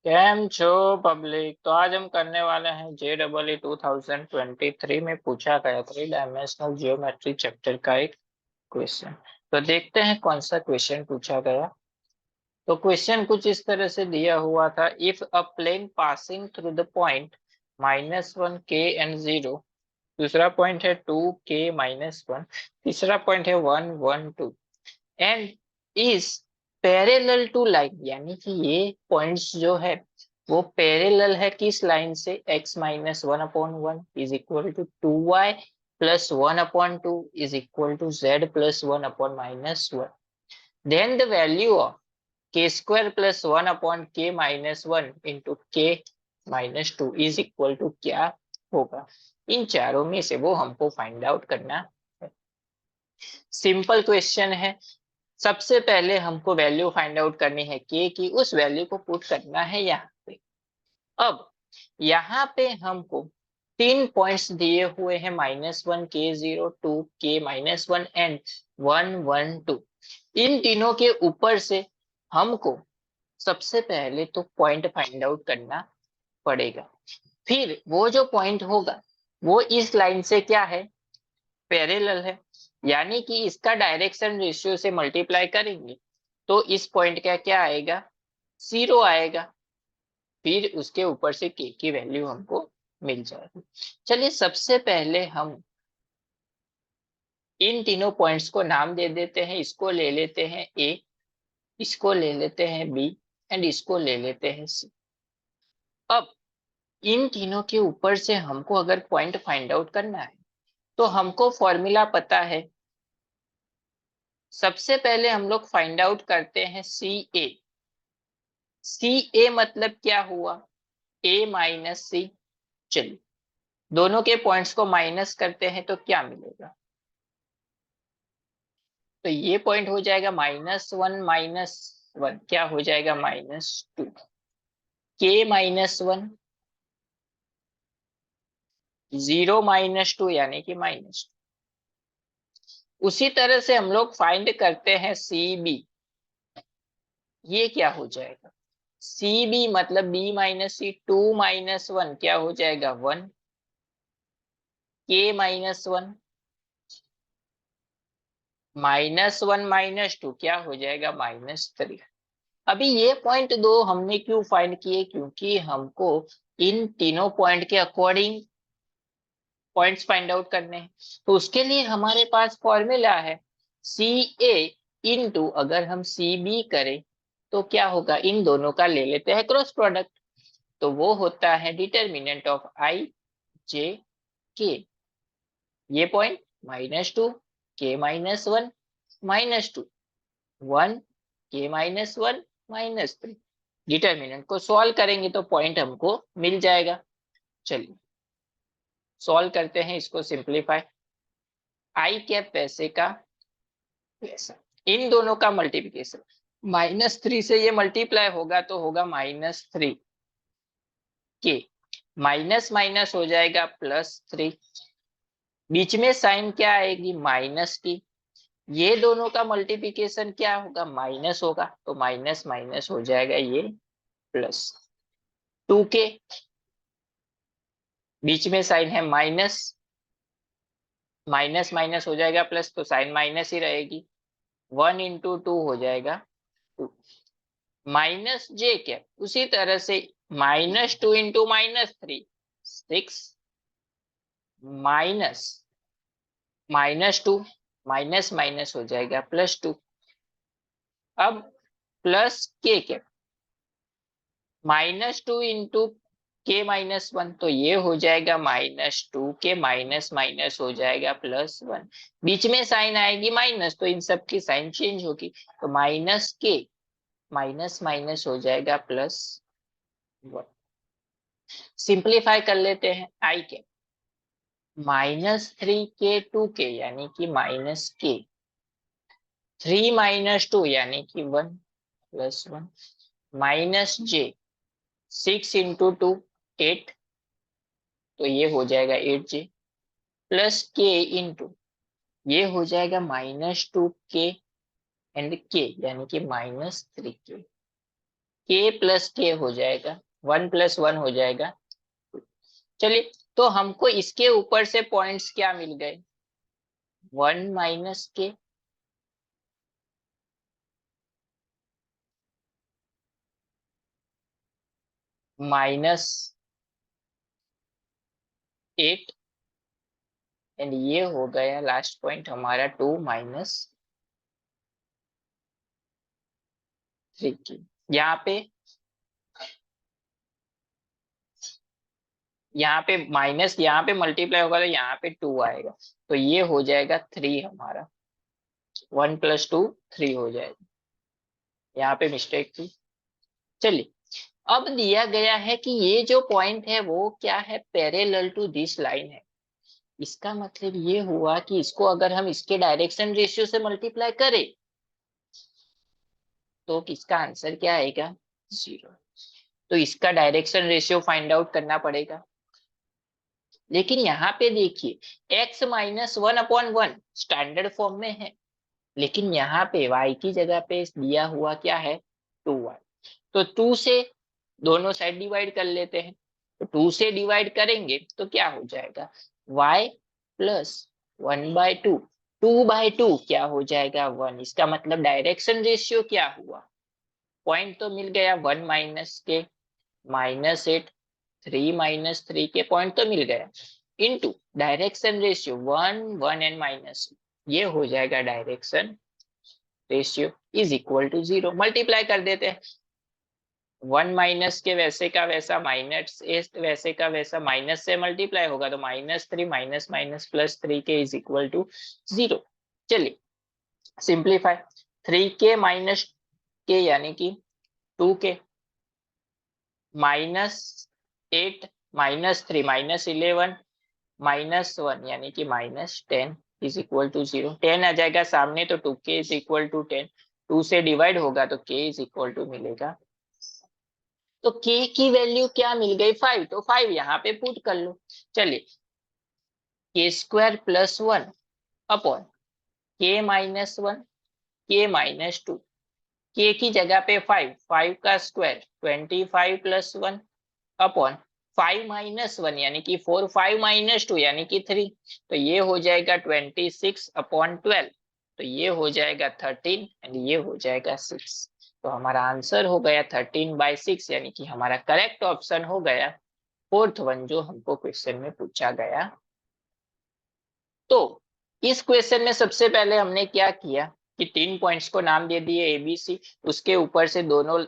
Cam छो public. तो आज हम करने वाले हैं JEE 2023 में पूछा गया 3 डायमेंशनल जियोमेट्री चैप्टर का एक क्वेश्चन। तो देखते हैं कौन सा क्वेश्चन पूछा गया। तो क्वेश्चन कुछ इस तरह से दिया हुआ था। If a plane passing through the point -1 k and 0, दूसरा पॉइंट है 2 k-1, तीसरा पॉइंट है 1 1 2 and is parallel to line, यानी कि ये पॉइंट्स जो है वो पैरेलल है किस लाइन से, x-1/1 is equal to 2y plus 1/2 is equal to z plus 1/-1, then the value of k² plus 1/k-1 into k-2 is equal to क्या होगा। इन चारों में से वो हमको फाइंड आउट करना है। सिंपल क्वेश्चन है। सबसे पहले हमको वैल्यू फाइंड आउट करनी है के की, उस वैल्यू को पुट करना है यहाँ पे। अब यहाँ पे हमको 3 पॉइंट्स दिए हुए हैं -1 k0, 2 k-1 एंड 1 1 2। इन तीनों के ऊपर से हमको सबसे पहले तो पॉइंट फाइंड आउट करना पड़ेगा। फिर वो जो पॉइंट होगा वो इस लाइन से क्या है, पैरेलल है, यानी कि इसका डायरेक्शन रेशियो से मल्टीप्लाई करेंगे तो इस पॉइंट का क्या आएगा, 0 आएगा। फिर उसके ऊपर से के की वैल्यू हमको मिल जाएगी। चलिए सबसे पहले हम इन तीनों पॉइंट्स को नाम दे देते हैं। इसको ले लेते हैं ए, इसको ले लेते हैं बी एंड इसको ले लेते हैं सी। अब इन तीनों के ऊपर से हमको अगर पॉइंट फाइंड आउट करना है तो हमको फॉर्मूला पता है। सबसे पहले हम लोग फाइंड आउट करते हैं सी ए। सी ए मतलब क्या हुआ, ए माइनस सी। चलिए दोनों के पॉइंट्स को माइनस करते हैं तो क्या मिलेगा, तो ये पॉइंट हो जाएगा -1 क्या हो जाएगा, -2। k-1 0 -2 यानी कि -2। उसी तरह से हम लोग फाइंड करते हैं सी बी। ये क्या हो जाएगा, सी बी मतलब b-c, 2 - 1 क्या हो जाएगा 1, k-1 -1 - 2 क्या हो जाएगा -3। अभी ये पॉइंट दो हमने क्यों फाइंड किए, क्योंकि हमको इन तीनों पॉइंट के अकॉर्डिंग पॉइंट्स फाइंड आउट करने हैं। तो उसके लिए हमारे पास फॉर्मूला है सी ए इंटू, अगर हम सी बी करें तो क्या होगा, इन दोनों का ले लेते हैं क्रॉस प्रोडक्ट, तो वो होता है डिटर्मिनेंट ऑफ आई जे के। ये पॉइंट -2 k-1 -2 1 k-1 -3। डिटर्मिनेंट को सॉल्व करेंगे तो पॉइंट हमको मिल जाएगा। चलिए सॉल्व करते हैं इसको, सिंप्लीफाई। आई कैप पैसे का पैसा, इन दोनों का मल्टीप्लिकेशन, -3 से ये मल्टीप्लाई होगा तो होगा -3 के, माइनस माइनस हो जाएगा +3, बीच में साइन क्या आएगी, माइनस की। ये दोनों का मल्टीप्लिकेशन क्या होगा, माइनस होगा, तो माइनस माइनस हो जाएगा ये +2 के, बीच में साइन है माइनस, माइनस माइनस हो जाएगा प्लस, तो साइन माइनस ही रहेगी। 1 × 2 हो जाएगा 2, माइनस जे क्या, उसी तरह से -2 × -3 6, माइनस -2 माइनस माइनस हो जाएगा +2। अब प्लस के क्या, -2 × k-1, तो ये हो जाएगा -2 के, माइनस माइनस हो जाएगा +1, बीच में साइन आएगी माइनस तो इन सब की साइन चेंज होगी, तो माइनस के माइनस माइनस हो जाएगा +1। सिंप्लीफाई कर लेते हैं आई के, -3k 2k यानी कि -k, 3 - 2 यानी कि 1 +1, माइनस जे 6 × 2 8, तो ये हो जाएगा 8j, प्लस के इंटू ये हो जाएगा -2k एंड के यानी कि -3k। के प्लस के हो जाएगा, 1 + 1 हो जाएगा। चलिए, तो हमको इसके ऊपर से पॉइंट्स क्या मिल गए, 1 - के, -8, एंड ये हो गया लास्ट पॉइंट हमारा 2 - 3 की। यहाँ पे माइनस, यहाँ पे मल्टीप्लाई होगा तो यहाँ पे 2 आएगा, तो ये हो जाएगा 3 हमारा, 1 + 2 3 हो जाएगा। यहाँ पे मिस्टेक थी। चलिए, अब दिया गया है कि ये जो पॉइंट है वो क्या है, पैरेलल टू दिस लाइन है। इसका मतलब ये हुआ कि इसको अगर हम इसके डायरेक्शन रेशियो से मल्टीप्लाई करें तो इसका आंसर क्या आएगा, 0। तो इसका डायरेक्शन रेशियो फाइंड आउट करना पड़ेगा। लेकिन यहाँ पे देखिए x - 1/1 स्टैंडर्ड फॉर्म में है, लेकिन यहाँ पे y की जगह पे दिया हुआ क्या है, 2y। तो 2 से दोनों साइड डिवाइड कर लेते हैं, तो 2 से डिवाइड करेंगे तो क्या हो जाएगा, y + 1/2, 2/2 क्या हो जाएगा, 1। इसका मतलब डायरेक्शन रेशियो क्या हुआ, पॉइंट तो मिल गया, 1 - के, -8, 3 - 3 के पॉइंट तो मिल गया, into direction ratio 1 1 and minus, ये हो जाएगा direction ratio is equal to 0। Multiply कर देते हैं, 1 - के वैसे का वैसा, माइनस वैसे का वैसा, माइनस से मल्टीप्लाई होगा तो -3 माइनस माइनस +3 के इज इक्वल टू 0। चलिए सिंप्लीफाई, 3 के -के यानी कि 2 के, -8 -3 -11 -1 यानी कि -10 इज इक्वल टू 0। 10 आ जाएगा सामने तो 2k इज इक्वल टू 10, 2 से डिवाइड होगा तो k इज इक्वल टू मिलेगा। तो k की वैल्यू क्या मिल गई, 5, तो 5 यहाँ पे पुट कर लो। चलिए, k² + 1 upon k - 1, k - 2, k की जगह पे 5, 5 का स्क्वायर 25 + 1 अपॉन 5 - 1 यानी कि 4, 5 - 2 यानी कि 3, तो ये हो जाएगा 26/12, तो ये हो जाएगा 13 एंड ये हो जाएगा 6। तो हमारा आंसर हो गया 13/6, यानी कि हमारा करेक्ट ऑप्शन हो गया 4th वन जो हमको क्वेश्चन में पूछा गया। तो इस क्वेश्चन में सबसे पहले हमने क्या किया कि 3 पॉइंट्स को नाम दे दिए ABC, उसके ऊपर से दोनों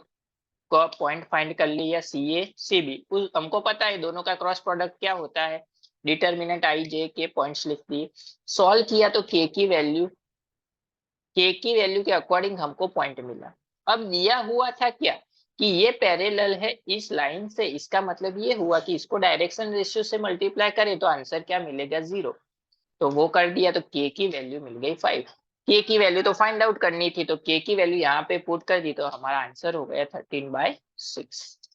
का पॉइंट फाइंड कर लिया CA CB, हमको पता है दोनों का क्रॉस प्रोडक्ट क्या होता है, डिटर्मिनेंट I J के पॉइंट्स लिख दिए, सॉल्व किया तो K की वैल्यू के अकॉर्डिंग हमको पॉइंट मिला। अब दिया हुआ था क्या कि ये पैरेलल है इस लाइन से, इसका मतलब ये हुआ कि इसको डायरेक्शन रेशियो से मल्टीप्लाई करें तो आंसर क्या मिलेगा, 0। तो वो कर दिया तो K की वैल्यू मिल गई 5। K की वैल्यू तो फाइंड आउट करनी थी, तो K की वैल्यू यहाँ पे पुट कर दी तो हमारा आंसर हो गया 13/6।